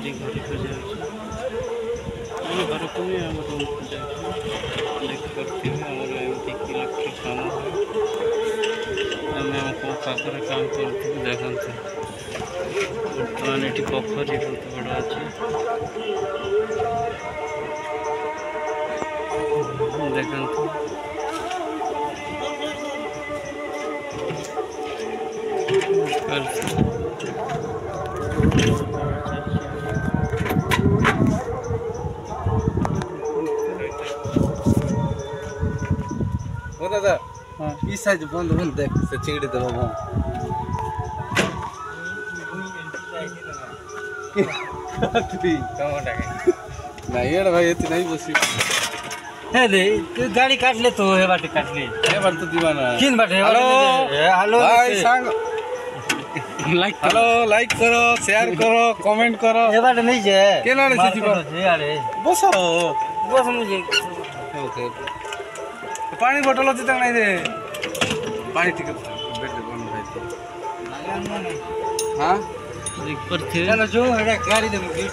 बारी घर को जाऊँ घर को भी आम रूम को जाऊँ देख पारे एमती कि लक्ष्य काम आम आम पाखे काम कर देखते बर्तमान ये पोखरी बहुत बड़ा अच्छे देखते दादा इस साइड बंद बंद देख से चिड़ी देव नहीं ये भाई इतनी नहीं बसी है दे तू गाड़ी काट ले तो हे बाटे काट ले ये बात तो दीवाना किन बाटे हेलो हेलो भाई सांग हेलो लाइक करो शेयर करो कमेंट करो हे बाटे नहीं जे के ना से जीवा अरे बस बस मुझे ओके पानी बोतल अछि तक नहीं दे पानी टिकट बेट दे बन भाई हां एक पर थे चलो जो है गाड़ी दे मुझे